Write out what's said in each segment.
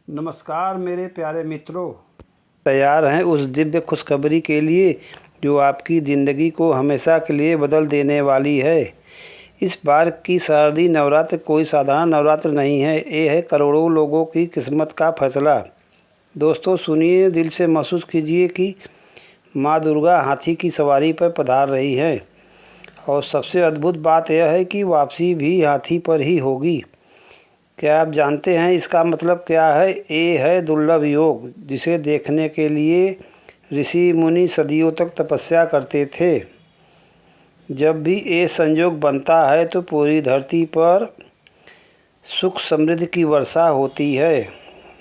नमस्कार मेरे प्यारे मित्रों, तैयार हैं उस दिव्य खुशखबरी के लिए जो आपकी ज़िंदगी को हमेशा के लिए बदल देने वाली है। इस बार की शारदीय नवरात्र कोई साधारण नवरात्र नहीं है, ये है करोड़ों लोगों की किस्मत का फैसला। दोस्तों सुनिए, दिल से महसूस कीजिए कि माँ दुर्गा हाथी की सवारी पर पधार रही है और सबसे अद्भुत बात यह है कि वापसी भी हाथी पर ही होगी। क्या आप जानते हैं इसका मतलब क्या है? ये है दुर्लभ योग, जिसे देखने के लिए ऋषि मुनि सदियों तक तपस्या करते थे। जब भी ये संयोग बनता है तो पूरी धरती पर सुख समृद्धि की वर्षा होती है।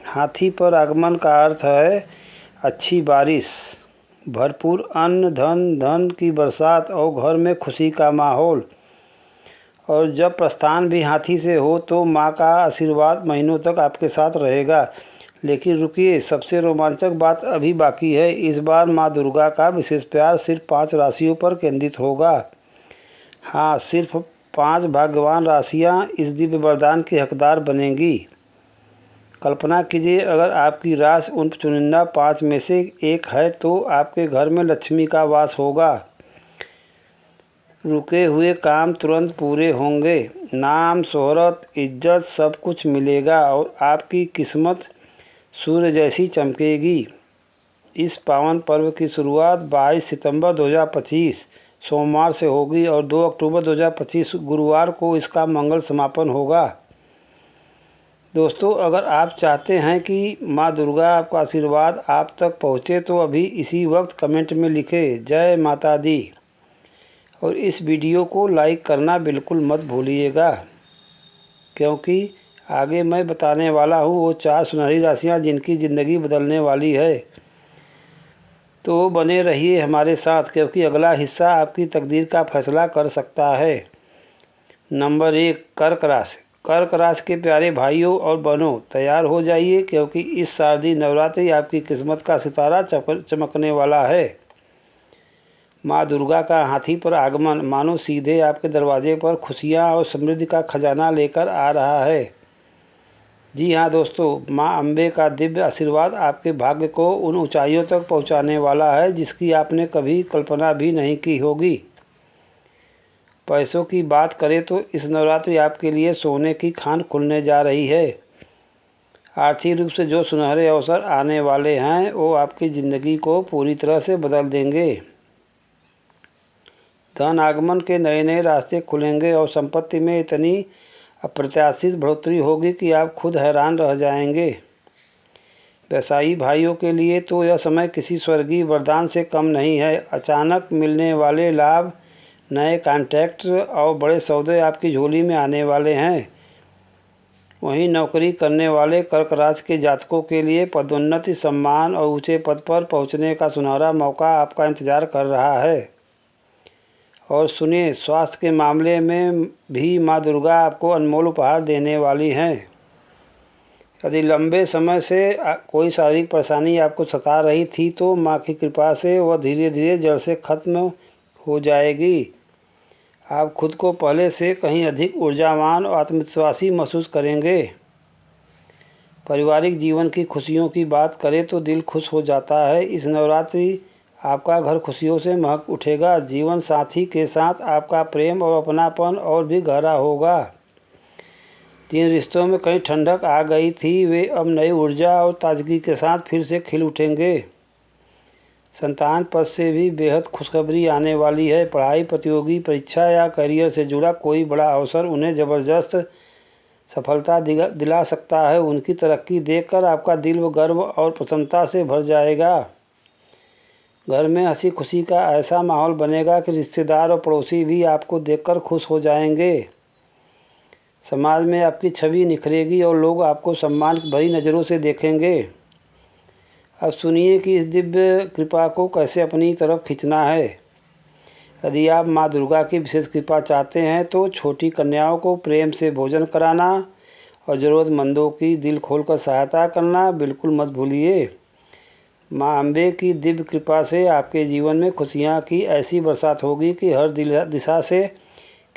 हाथी पर आगमन का अर्थ है अच्छी बारिश, भरपूर अन्न, धन की बरसात और घर में खुशी का माहौल। और जब प्रस्थान भी हाथी से हो तो माँ का आशीर्वाद महीनों तक आपके साथ रहेगा। लेकिन रुकिए, सबसे रोमांचक बात अभी बाकी है। इस बार माँ दुर्गा का विशेष प्यार सिर्फ 5 राशियों पर केंद्रित होगा। हाँ, सिर्फ 5 भाग्यवान राशियाँ इस दिव्य वरदान के हकदार बनेंगी। कल्पना कीजिए, अगर आपकी राशि उन चुनिंदा 5 में से एक है तो आपके घर में लक्ष्मी का वास होगा। रुके हुए काम तुरंत पूरे होंगे, नाम, शोहरत, इज्जत सब कुछ मिलेगा और आपकी किस्मत सूर्य जैसी चमकेगी। इस पावन पर्व की शुरुआत 22 सितंबर 2025 सोमवार से होगी और 2 अक्टूबर 2025 गुरुवार को इसका मंगल समापन होगा। दोस्तों, अगर आप चाहते हैं कि माँ दुर्गा आपका आशीर्वाद आप तक पहुँचे तो अभी इसी वक्त कमेंट में लिखें जय माता दी और इस वीडियो को लाइक करना बिल्कुल मत भूलिएगा, क्योंकि आगे मैं बताने वाला हूँ वो 4 सुनहरी राशियाँ जिनकी ज़िंदगी बदलने वाली है। तो बने रहिए हमारे साथ, क्योंकि अगला हिस्सा आपकी तकदीर का फैसला कर सकता है। नंबर 1, कर्क राशि। कर्क राशि के प्यारे भाइयों और बहनों, तैयार हो जाइए, क्योंकि इस शारदीय नवरात्रि आपकी किस्मत का सितारा चमकने वाला है। माँ दुर्गा का हाथी पर आगमन मानो सीधे आपके दरवाजे पर खुशियाँ और समृद्धि का खजाना लेकर आ रहा है। जी हाँ दोस्तों, माँ अम्बे का दिव्य आशीर्वाद आपके भाग्य को उन ऊंचाइयों तक पहुँचाने वाला है जिसकी आपने कभी कल्पना भी नहीं की होगी। पैसों की बात करें तो इस नवरात्रि आपके लिए सोने की खान खुलने जा रही है। आर्थिक रूप से जो सुनहरे अवसर आने वाले हैं वो आपकी ज़िंदगी को पूरी तरह से बदल देंगे। धन आगमन के नए नए रास्ते खुलेंगे और संपत्ति में इतनी अप्रत्याशित बढ़ोतरी होगी कि आप खुद हैरान रह जाएंगे। व्यवसायी भाइयों के लिए तो यह समय किसी स्वर्गीय वरदान से कम नहीं है। अचानक मिलने वाले लाभ, नए कॉन्ट्रैक्ट और बड़े सौदे आपकी झोली में आने वाले हैं। वहीं नौकरी करने वाले कर्क राशि के जातकों के लिए पदोन्नति, सम्मान और ऊंचे पद पर पहुंचने का सुनहरा मौका आपका इंतजार कर रहा है। और सुनिए, स्वास्थ्य के मामले में भी माँ दुर्गा आपको अनमोल उपहार देने वाली हैं। यदि लंबे समय से कोई शारीरिक परेशानी आपको सता रही थी तो माँ की कृपा से वह धीरे धीरे जड़ से खत्म हो जाएगी। आप खुद को पहले से कहीं अधिक ऊर्जावान और आत्मविश्वासी महसूस करेंगे। पारिवारिक जीवन की खुशियों की बात करें तो दिल खुश हो जाता है। इस नवरात्रि आपका घर खुशियों से महक उठेगा। जीवन साथी के साथ आपका प्रेम और अपनापन और भी गहरा होगा। जिन रिश्तों में कहीं ठंडक आ गई थी वे अब नई ऊर्जा और ताजगी के साथ फिर से खिल उठेंगे। संतान पद से भी बेहद खुशखबरी आने वाली है। पढ़ाई, प्रतियोगी परीक्षा या करियर से जुड़ा कोई बड़ा अवसर उन्हें ज़बरदस्त सफलता दिला सकता है। उनकी तरक्की देखकर आपका दिल व गर्व और प्रसन्नता से भर जाएगा। घर में हंसी खुशी का ऐसा माहौल बनेगा कि रिश्तेदार और पड़ोसी भी आपको देखकर खुश हो जाएंगे। समाज में आपकी छवि निखरेगी और लोग आपको सम्मान भरी नज़रों से देखेंगे। अब सुनिए कि इस दिव्य कृपा को कैसे अपनी तरफ खींचना है। यदि आप माँ दुर्गा की विशेष कृपा चाहते हैं तो छोटी कन्याओं को प्रेम से भोजन कराना और ज़रूरतमंदों की दिल खोलकर सहायता करना बिल्कुल मत भूलिए। माँ अम्बे की दिव्य कृपा से आपके जीवन में खुशियाँ की ऐसी बरसात होगी कि हर दिशा से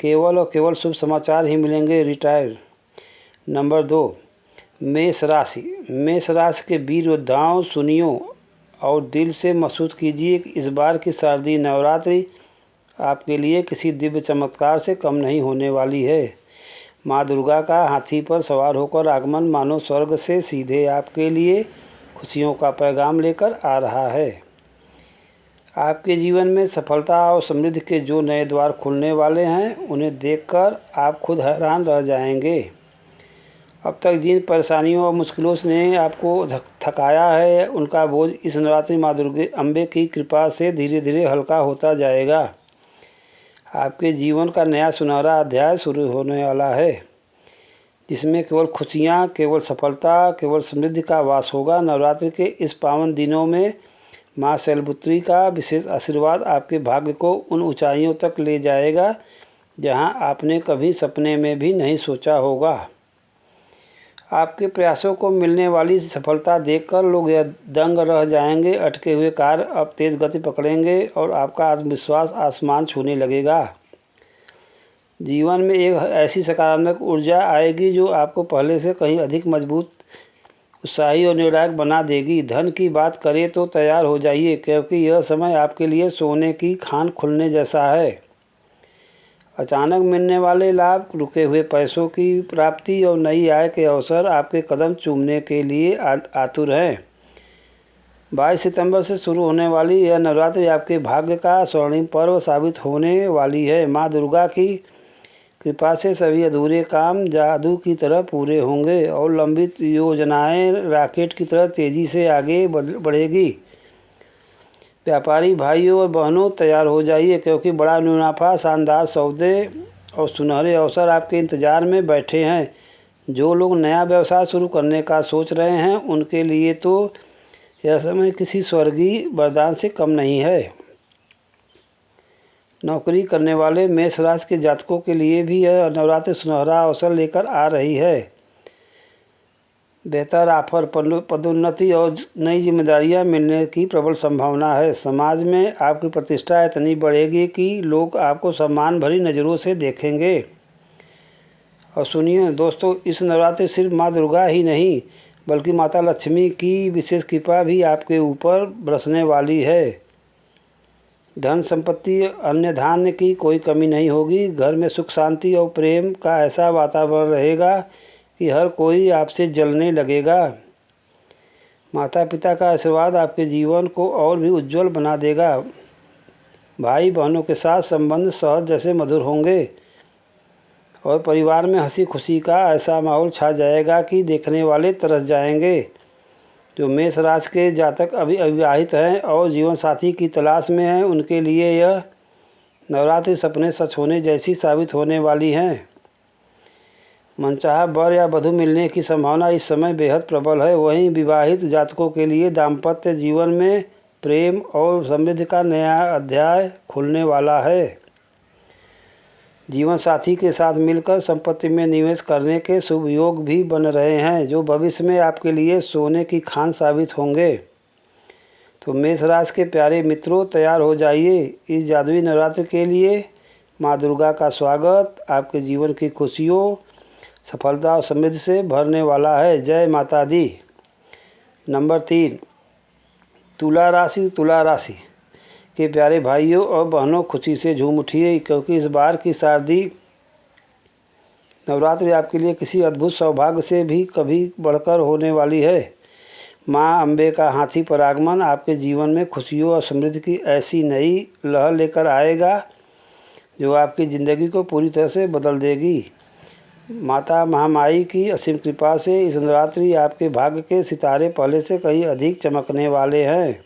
केवल और केवल शुभ समाचार ही मिलेंगे। रिटायर। नंबर 2, मेष राशि के वीर योद्धाओं सुनियो और दिल से महसूस कीजिए कि इस बार की शारदीय नवरात्रि आपके लिए किसी दिव्य चमत्कार से कम नहीं होने वाली है। माँ दुर्गा का हाथी पर सवार होकर आगमन मानो स्वर्ग से सीधे आपके लिए खुशियों का पैगाम लेकर आ रहा है। आपके जीवन में सफलता और समृद्धि के जो नए द्वार खुलने वाले हैं उन्हें देखकर आप खुद हैरान रह जाएंगे। अब तक जिन परेशानियों और मुश्किलों ने आपको थकाया है उनका बोझ इस नवरात्रि माँ दुर्गा अम्बे की कृपा से धीरे धीरे हल्का होता जाएगा। आपके जीवन का नया सुनहरा अध्याय शुरू होने वाला है जिसमें केवल खुशियाँ, केवल सफलता, केवल समृद्धि का वास होगा। नवरात्रि के इस पावन दिनों में माँ शैलपुत्री का विशेष आशीर्वाद आपके भाग्य को उन ऊंचाइयों तक ले जाएगा जहां आपने कभी सपने में भी नहीं सोचा होगा। आपके प्रयासों को मिलने वाली सफलता देखकर लोग यह दंग रह जाएंगे। अटके हुए कार्य अब तेज गति पकड़ेंगे और आपका आत्मविश्वास आसमान छूने लगेगा। जीवन में एक ऐसी सकारात्मक ऊर्जा आएगी जो आपको पहले से कहीं अधिक मजबूत, उत्साही और निर्णायक बना देगी। धन की बात करें तो तैयार हो जाइए क्योंकि यह समय आपके लिए सोने की खान खुलने जैसा है। अचानक मिलने वाले लाभ, रुके हुए पैसों की प्राप्ति और नई आय के अवसर आपके कदम चूमने के लिए आतुर हैं। 22 सितंबर से शुरू होने वाली यह नवरात्रि आपके भाग्य का स्वर्णिम पर्व साबित होने वाली है। माँ दुर्गा की कृपा से सभी अधूरे काम जादू की तरह पूरे होंगे और लंबित योजनाएं रॉकेट की तरह तेज़ी से आगे बढ़ेगी। व्यापारी भाइयों और बहनों तैयार हो जाइए क्योंकि बड़ा मुनाफा, शानदार सौदे और सुनहरे अवसर आपके इंतज़ार में बैठे हैं। जो लोग नया व्यवसाय शुरू करने का सोच रहे हैं उनके लिए तो यह समय किसी स्वर्गीय वरदान से कम नहीं है। नौकरी करने वाले मेष राशि के जातकों के लिए भी यह नवरात्रि सुनहरा अवसर लेकर आ रही है। बेहतर ऑफर, पदोन्नति और नई जिम्मेदारियां मिलने की प्रबल संभावना है। समाज में आपकी प्रतिष्ठा इतनी बढ़ेगी कि लोग आपको सम्मान भरी नज़रों से देखेंगे। और सुनिए दोस्तों, इस नवरात्रि सिर्फ माँ दुर्गा ही नहीं बल्कि माता लक्ष्मी की विशेष कृपा भी आपके ऊपर बरसने वाली है। धन संपत्ति, अन्य धान्य की कोई कमी नहीं होगी। घर में सुख, शांति और प्रेम का ऐसा वातावरण रहेगा कि हर कोई आपसे जलने लगेगा। माता पिता का आशीर्वाद आपके जीवन को और भी उज्जवल बना देगा। भाई बहनों के साथ संबंध सहज जैसे मधुर होंगे और परिवार में हंसी खुशी का ऐसा माहौल छा जाएगा कि देखने वाले तरस जाएंगे। जो मेष राशि के जातक अभी अविवाहित हैं और जीवन साथी की तलाश में हैं उनके लिए यह नवरात्रि सपने सच होने जैसी साबित होने वाली हैं। मनचाहा वर या वधू मिलने की संभावना इस समय बेहद प्रबल है। वहीं विवाहित जातकों के लिए दाम्पत्य जीवन में प्रेम और समृद्धि का नया अध्याय खुलने वाला है। जीवन साथी के साथ मिलकर संपत्ति में निवेश करने के शुभ योग भी बन रहे हैं जो भविष्य में आपके लिए सोने की खान साबित होंगे। तो मेष राशि के प्यारे मित्रों, तैयार हो जाइए इस जादुई नवरात्रि के लिए। माँ दुर्गा का स्वागत आपके जीवन की खुशियों, सफलता और समृद्धि से भरने वाला है। जय माता दी। नंबर 3, तुला राशि के प्यारे भाइयों और बहनों, खुशी से झूम उठिए क्योंकि इस बार की शारदीय नवरात्रि आपके लिए किसी अद्भुत सौभाग्य से भी कभी बढ़कर होने वाली है। माँ अम्बे का हाथी पर आगमन आपके जीवन में खुशियों और समृद्धि की ऐसी नई लहर लेकर आएगा जो आपकी ज़िंदगी को पूरी तरह से बदल देगी। माता महामाई की असीम कृपा से इस नवरात्रि आपके भाग्य के सितारे पहले से कहीं अधिक चमकने वाले हैं।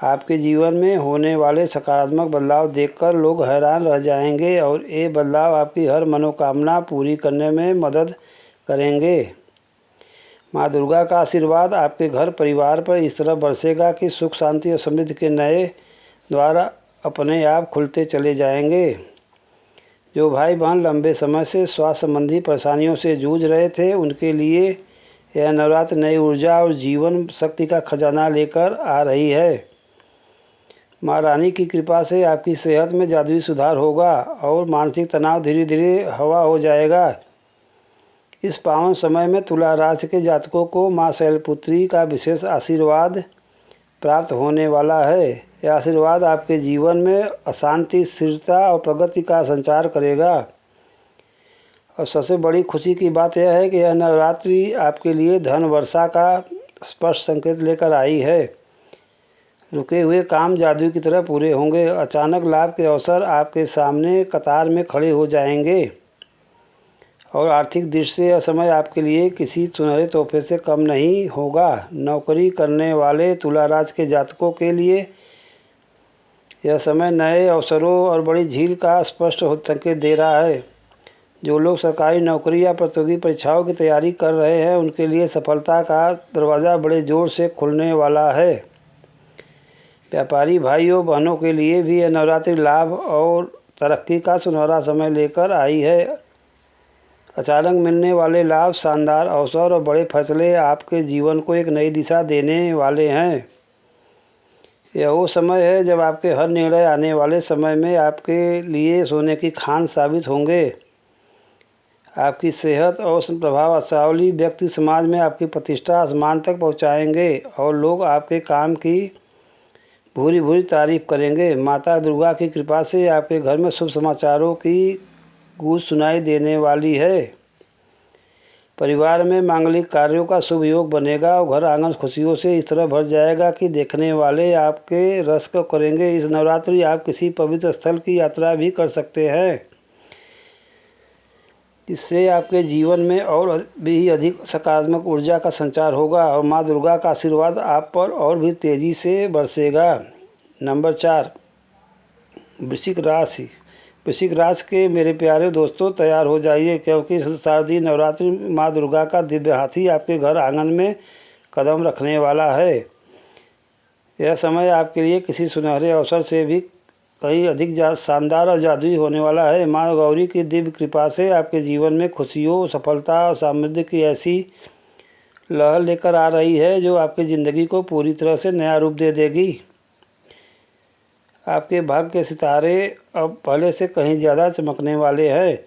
आपके जीवन में होने वाले सकारात्मक बदलाव देखकर लोग हैरान रह जाएंगे और ये बदलाव आपकी हर मनोकामना पूरी करने में मदद करेंगे। माँ दुर्गा का आशीर्वाद आपके घर परिवार पर इस तरह बरसेगा कि सुख, शांति और समृद्धि के नए द्वार अपने आप खुलते चले जाएंगे। जो भाई बहन लंबे समय से स्वास्थ्य संबंधी परेशानियों से जूझ रहे थे उनके लिए यह नवरात्रि नई ऊर्जा और जीवन शक्ति का खजाना लेकर आ रही है। माँ रानी की कृपा से आपकी सेहत में जादुई सुधार होगा और मानसिक तनाव धीरे धीरे हवा हो जाएगा। इस पावन समय में तुला राशि के जातकों को माँ शैलपुत्री का विशेष आशीर्वाद प्राप्त होने वाला है। यह आशीर्वाद आपके जीवन में अशांति, स्थिरता और प्रगति का संचार करेगा। और सबसे बड़ी खुशी की बात यह है कि यह नवरात्रि आपके लिए धन वर्षा का स्पष्ट संकेत लेकर आई है। रुके हुए काम जादू की तरह पूरे होंगे। अचानक लाभ के अवसर आपके सामने कतार में खड़े हो जाएंगे और आर्थिक दृष्टि से यह समय आपके लिए किसी सुनहरे तोहफे से कम नहीं होगा। नौकरी करने वाले तुला राशि के जातकों के लिए यह समय नए अवसरों और बड़ी झील का स्पष्ट संकेत दे रहा है। जो लोग सरकारी नौकरी या प्रतियोगी परीक्षाओं की तैयारी कर रहे हैं, उनके लिए सफलता का दरवाज़ा बड़े ज़ोर से खुलने वाला है। व्यापारी भाइयों बहनों के लिए भी यह नवरात्रि लाभ और तरक्की का सुनहरा समय लेकर आई है। अचानक मिलने वाले लाभ, शानदार अवसर और बड़े फैसले आपके जीवन को एक नई दिशा देने वाले हैं। यह वो समय है जब आपके हर निर्णय आने वाले समय में आपके लिए सोने की खान साबित होंगे। आपकी सेहत और प्रभावशाली व्यक्ति समाज में आपकी प्रतिष्ठा आसमान तक पहुंचाएंगे और लोग आपके काम की भूरी भूरी तारीफ करेंगे। माता दुर्गा की कृपा से आपके घर में शुभ समाचारों की गूंज सुनाई देने वाली है। परिवार में मांगलिक कार्यों का शुभ योग बनेगा और घर आंगन खुशियों से इस तरह भर जाएगा कि देखने वाले आपके रस को करेंगे। इस नवरात्रि आप किसी पवित्र स्थल की यात्रा भी कर सकते हैं। इससे आपके जीवन में और भी अधिक सकारात्मक ऊर्जा का संचार होगा और माँ दुर्गा का आशीर्वाद आप पर और भी तेज़ी से बरसेगा। नंबर 4, वृश्चिक राशि। वृश्चिक राशि के मेरे प्यारे दोस्तों, तैयार हो जाइए क्योंकि शारदीय नवरात्रि माँ दुर्गा का दिव्य हाथी आपके घर आंगन में कदम रखने वाला है। यह समय आपके लिए किसी सुनहरे अवसर से भी कहीं अधिक शानदार और जादुई होने वाला है। माँ गौरी की दिव्य कृपा से आपके जीवन में खुशियों, सफलता और समृद्धि की ऐसी लहर लेकर आ रही है जो आपकी ज़िंदगी को पूरी तरह से नया रूप दे देगी। आपके भाग्य के सितारे अब पहले से कहीं ज़्यादा चमकने वाले हैं।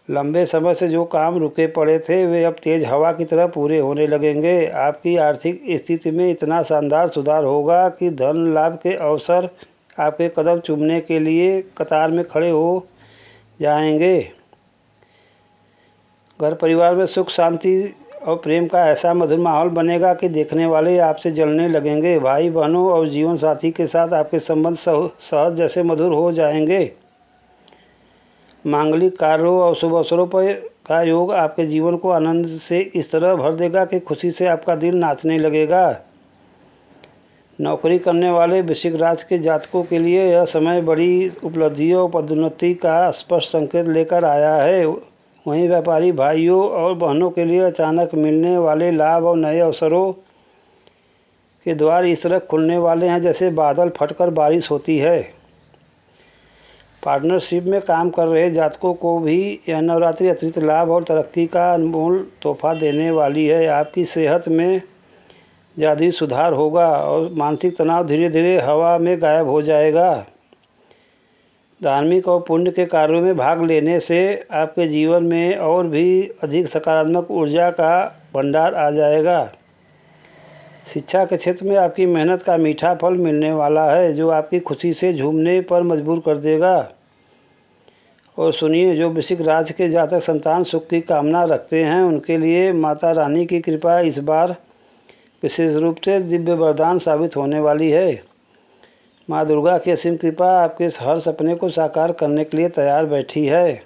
लंबे समय से जो काम रुके पड़े थे वे अब तेज़ हवा की तरह पूरे होने लगेंगे। आपकी आर्थिक स्थिति में इतना शानदार सुधार होगा कि धन लाभ के अवसर आपके कदम चूमने के लिए कतार में खड़े हो जाएंगे। घर परिवार में सुख, शांति और प्रेम का ऐसा मधुर माहौल बनेगा कि देखने वाले आपसे जलने लगेंगे। भाई बहनों और जीवन साथी के साथ आपके संबंध सहज जैसे मधुर हो जाएंगे। मांगलिक कार्यों और शुभ अवसरों पर का योग आपके जीवन को आनंद से इस तरह भर देगा कि खुशी से आपका दिल नाचने लगेगा। नौकरी करने वाले वृश्चिक राशि के जातकों के लिए यह समय बड़ी उपलब्धियों और पदोन्नति का स्पष्ट संकेत लेकर आया है। वहीं व्यापारी भाइयों और बहनों के लिए अचानक मिलने वाले लाभ और नए अवसरों के द्वार इस तरह खुलने वाले हैं जैसे बादल फटकर बारिश होती है। पार्टनरशिप में काम कर रहे जातकों को भी यह नवरात्रि अतिरिक्त लाभ और तरक्की का अनमोल तोहफा देने वाली है। आपकी सेहत में जादुई सुधार होगा और मानसिक तनाव धीरे धीरे हवा में गायब हो जाएगा। धार्मिक और पुण्य के कार्यों में भाग लेने से आपके जीवन में और भी अधिक सकारात्मक ऊर्जा का भंडार आ जाएगा। शिक्षा के क्षेत्र में आपकी मेहनत का मीठा फल मिलने वाला है जो आपकी खुशी से झूमने पर मजबूर कर देगा। और सुनिए, जो वृश्चिक राशि के जातक संतान सुख की कामना रखते हैं उनके लिए माता रानी की कृपा इस बार विशेष रूप से दिव्य वरदान साबित होने वाली है। माँ दुर्गा की असीम कृपा आपके हर सपने को साकार करने के लिए तैयार बैठी है।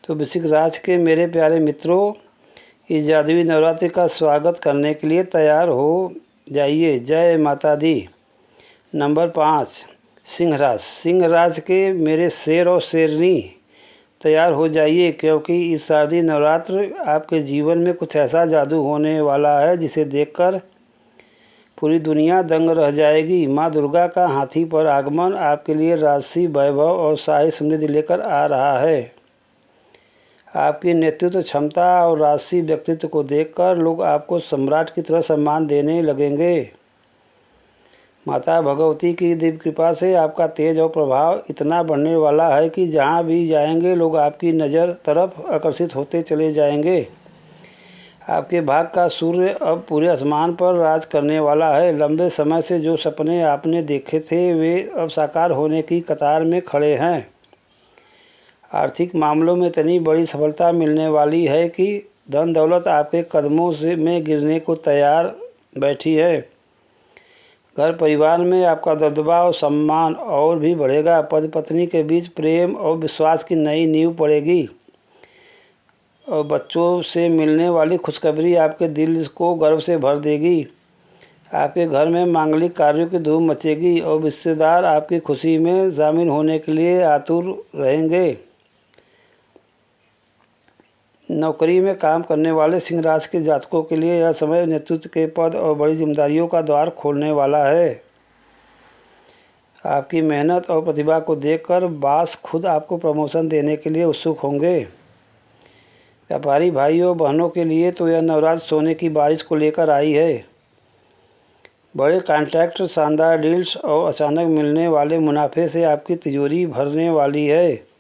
तो वृश्चिक राशि के मेरे प्यारे मित्रों, इस जादुई नवरात्रि का स्वागत करने के लिए तैयार हो जाइए। जय माता दी। नंबर 5, सिंह राशि। सिंह राशि के मेरे शेर और शेरनी, तैयार हो जाइए क्योंकि इस शारदीय नवरात्र आपके जीवन में कुछ ऐसा जादू होने वाला है जिसे देखकर पूरी दुनिया दंग रह जाएगी। माँ दुर्गा का हाथी पर आगमन आपके लिए राजसी वैभव और शाही समृद्धि लेकर आ रहा है। आपकी नेतृत्व क्षमता और राजसी व्यक्तित्व को देखकर लोग आपको सम्राट की तरह सम्मान देने लगेंगे। माता भगवती की दिव्य कृपा से आपका तेज और प्रभाव इतना बढ़ने वाला है कि जहाँ भी जाएंगे लोग आपकी नज़र तरफ आकर्षित होते चले जाएंगे। आपके भाग का सूर्य अब पूरे आसमान पर राज करने वाला है। लंबे समय से जो सपने आपने देखे थे वे अब साकार होने की कतार में खड़े हैं। आर्थिक मामलों में इतनी बड़ी सफलता मिलने वाली है कि धन दौलत आपके कदमों से में गिरने को तैयार बैठी है। घर परिवार में आपका दबदबा और सम्मान और भी बढ़ेगा। पति पत्नी के बीच प्रेम और विश्वास की नई नींव पड़ेगी और बच्चों से मिलने वाली खुशखबरी आपके दिल को गर्व से भर देगी। आपके घर में मांगलिक कार्यों की धूम मचेगी और रिश्तेदार आपकी खुशी में शामिल होने के लिए आतुर रहेंगे। नौकरी में काम करने वाले सिंह राशि के जातकों के लिए यह समय नेतृत्व के पद और बड़ी जिम्मेदारियों का द्वार खोलने वाला है। आपकी मेहनत और प्रतिभा को देखकर बॉस खुद आपको प्रमोशन देने के लिए उत्सुक होंगे। व्यापारी भाइयों बहनों के लिए तो यह नवरात्र सोने की बारिश को लेकर आई है। बड़े कॉन्ट्रैक्ट, शानदार डील्स और अचानक मिलने वाले मुनाफे से आपकी तिजोरी भरने वाली है।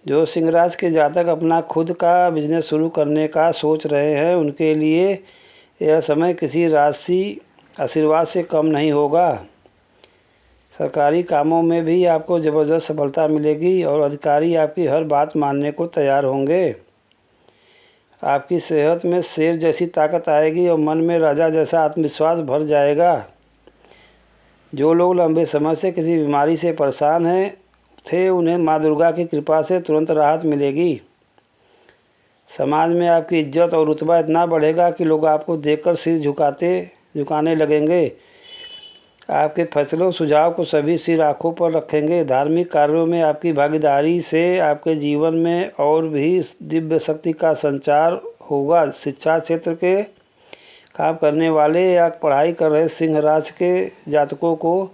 जो सिंह राशि के जातक अपना खुद का बिजनेस शुरू करने का सोच रहे हैं उनके लिए यह समय किसी राशि आशीर्वाद से कम नहीं होगा। सरकारी कामों में भी आपको ज़बरदस्त सफलता मिलेगी और अधिकारी आपकी हर बात मानने को तैयार होंगे। आपकी सेहत में शेर जैसी ताकत आएगी और मन में राजा जैसा आत्मविश्वास भर जाएगा। जो लोग लंबे समय से किसी बीमारी से परेशान हैं थे उन्हें माँ दुर्गा की कृपा से तुरंत राहत मिलेगी। समाज में आपकी इज्जत और रुतबा इतना बढ़ेगा कि लोग आपको देखकर सिर झुकाने लगेंगे। आपके फैसलों सुझाव को सभी सिर आँखों पर रखेंगे। धार्मिक कार्यों में आपकी भागीदारी से आपके जीवन में और भी दिव्य शक्ति का संचार होगा। शिक्षा क्षेत्र के काम करने वाले या पढ़ाई कर रहे सिंह राशि के जातकों को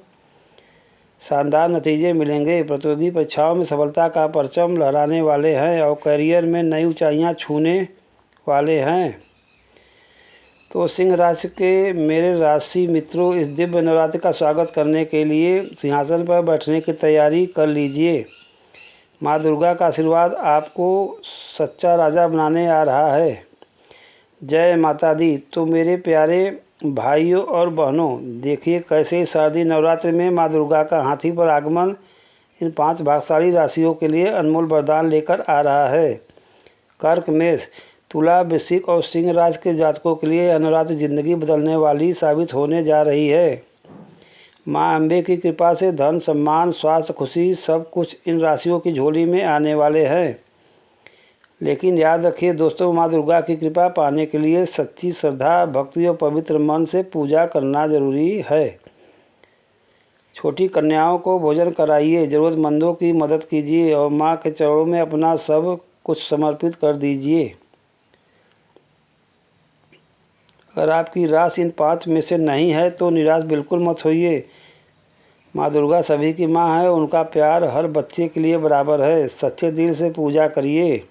शानदार नतीजे मिलेंगे। प्रतियोगी परीक्षाओं में सफलता का परचम लहराने वाले हैं और करियर में नई ऊंचाइयां छूने वाले हैं। तो सिंह राशि के मेरे राशि मित्रों, इस दिव्य नवरात्रि का स्वागत करने के लिए सिंहासन पर बैठने की तैयारी कर लीजिए। माँ दुर्गा का आशीर्वाद आपको सच्चा राजा बनाने आ रहा है। जय माता दी। तो मेरे प्यारे भाइयों और बहनों, देखिए कैसे शारदीय नवरात्रि में माँ दुर्गा का हाथी पर आगमन इन 5 भाग्यशाली राशियों के लिए अनमोल वरदान लेकर आ रहा है। कर्क, मेष, तुला, वृश्चिक और सिंह राशि के जातकों के लिए नवरात्रि जिंदगी बदलने वाली साबित होने जा रही है। माँ अम्बे की कृपा से धन, सम्मान, स्वास्थ्य, खुशी सब कुछ इन राशियों की झोली में आने वाले हैं। लेकिन याद रखिए दोस्तों, माँ दुर्गा की कृपा पाने के लिए सच्ची श्रद्धा, भक्ति और पवित्र मन से पूजा करना जरूरी है। छोटी कन्याओं को भोजन कराइए, ज़रूरतमंदों की मदद कीजिए और माँ के चरणों में अपना सब कुछ समर्पित कर दीजिए। अगर आपकी राशि इन 5 में से नहीं है तो निराश बिल्कुल मत होइए। माँ दुर्गा सभी की माँ है, उनका प्यार हर बच्चे के लिए बराबर है। सच्चे दिल से पूजा करिए,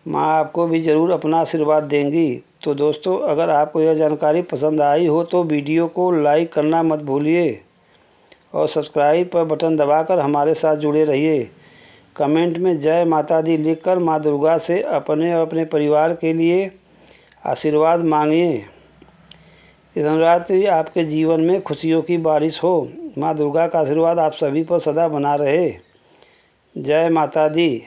माँ आपको भी ज़रूर अपना आशीर्वाद देंगी। तो दोस्तों, अगर आपको यह जानकारी पसंद आई हो तो वीडियो को लाइक करना मत भूलिए और सब्सक्राइब पर बटन दबाकर हमारे साथ जुड़े रहिए। कमेंट में जय माता दी लिखकर माँ दुर्गा से अपने और अपने परिवार के लिए आशीर्वाद मांगिए। इस नवरात्रि आपके जीवन में खुशियों की बारिश हो। माँ दुर्गा का आशीर्वाद आप सभी पर सदा बना रहे। जय माता दी।